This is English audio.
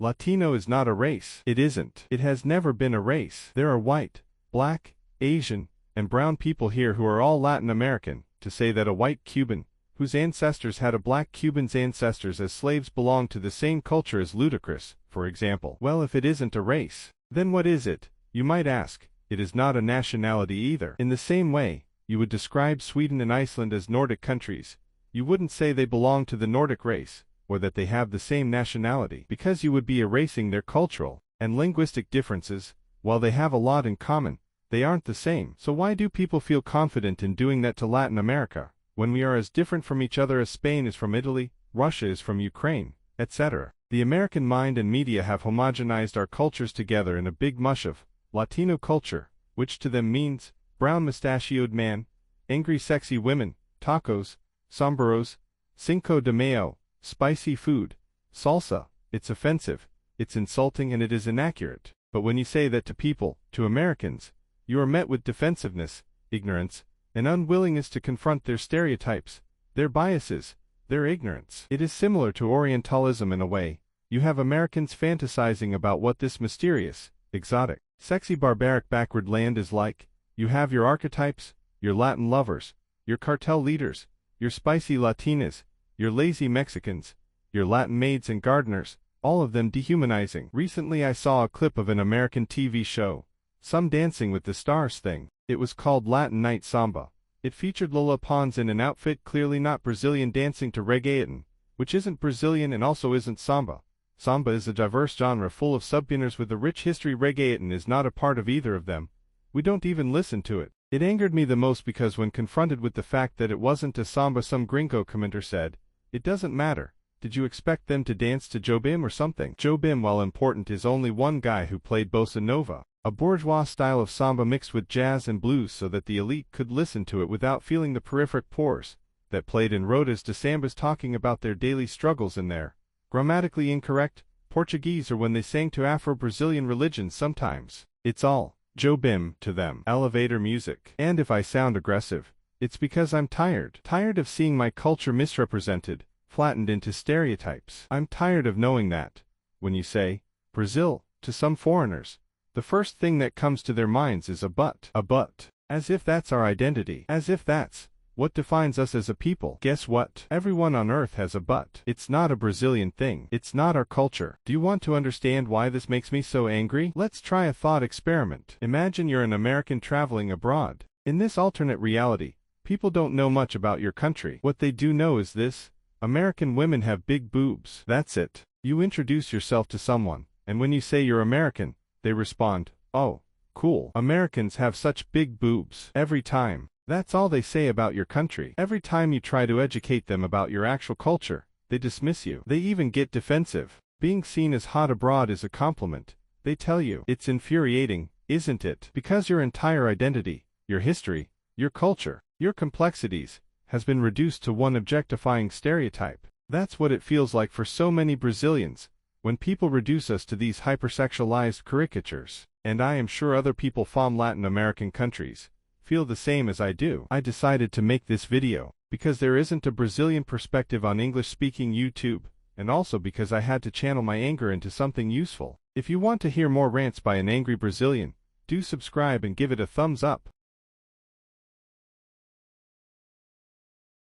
Latino is not a race. It isn't. It has never been a race. There are white, black, Asian, and brown people here who are all Latin American. To say that a white Cuban, whose ancestors had a black Cuban's ancestors as slaves belong to the same culture is ludicrous, for example. Well, if it isn't a race, then what is it? You might ask. It is not a nationality either. In the same way, you would describe Sweden and Iceland as Nordic countries. You wouldn't say they belong to the Nordic race, or that they have the same nationality, because you would be erasing their cultural and linguistic differences. While they have a lot in common, they aren't the same. So why do people feel confident in doing that to Latin America, when we are as different from each other as Spain is from Italy, Russia is from Ukraine, etc.? The American mind and media have homogenized our cultures together in a big mush of Latino culture, which to them means brown mustachioed man, angry sexy women, tacos, sombreros, Cinco de Mayo, spicy food, salsa. It's offensive, it's insulting, and it is inaccurate. But when you say that to people, to Americans, you are met with defensiveness, ignorance, and unwillingness to confront their stereotypes, their biases, their ignorance. It is similar to Orientalism in a way. You have Americans fantasizing about what this mysterious, exotic, sexy barbaric backward land is like. You have your archetypes, your Latin lovers, your cartel leaders, your spicy Latinas, your lazy Mexicans, your Latin maids and gardeners, all of them dehumanizing. Recently I saw a clip of an American TV show, some Dancing with the Stars thing. It was called Latin Night Samba. It featured Lola Pons in an outfit clearly not Brazilian dancing to reggaeton, which isn't Brazilian and also isn't samba. Samba is a diverse genre full of subgenres with a rich history. Reggaeton is not a part of either of them. We don't even listen to it. It angered me the most because when confronted with the fact that it wasn't a samba, some gringo commenter said, "It doesn't matter. Did you expect them to dance to Jobim or something?" Jobim, while important, is only one guy who played bossa nova, a bourgeois style of samba mixed with jazz and blues so that the elite could listen to it without feeling the peripheral pores, that played in rodas de sambas talking about their daily struggles in their grammatically incorrect Portuguese, or when they sang to Afro-Brazilian religions sometimes. It's all Jobim to them. Elevator music. And if I sound aggressive, it's because I'm tired of seeing my culture misrepresented, flattened into stereotypes. I'm tired of knowing that, when you say Brazil to some foreigners, the first thing that comes to their minds is a butt. A butt. As if that's our identity. As if that's what defines us as a people. Guess what? Everyone on earth has a butt. It's not a Brazilian thing. It's not our culture. Do you want to understand why this makes me so angry? Let's try a thought experiment. Imagine you're an American traveling abroad. In this alternate reality, people don't know much about your country. What they do know is this: American women have big boobs. That's it. You introduce yourself to someone, and when you say you're American, they respond, "Oh, cool. Americans have such big boobs." Every time. That's all they say about your country. Every time you try to educate them about your actual culture, they dismiss you. They even get defensive. Being seen as hot abroad is a compliment, they tell you. It's infuriating, isn't it? Because your entire identity, your history, your culture, your complexities, has been reduced to one objectifying stereotype. That's what it feels like for so many Brazilians, when people reduce us to these hypersexualized caricatures. And I am sure other people from Latin American countries feel the same as I do. I decided to make this video because there isn't a Brazilian perspective on English-speaking YouTube, and also because I had to channel my anger into something useful. If you want to hear more rants by an angry Brazilian, do subscribe and give it a thumbs up.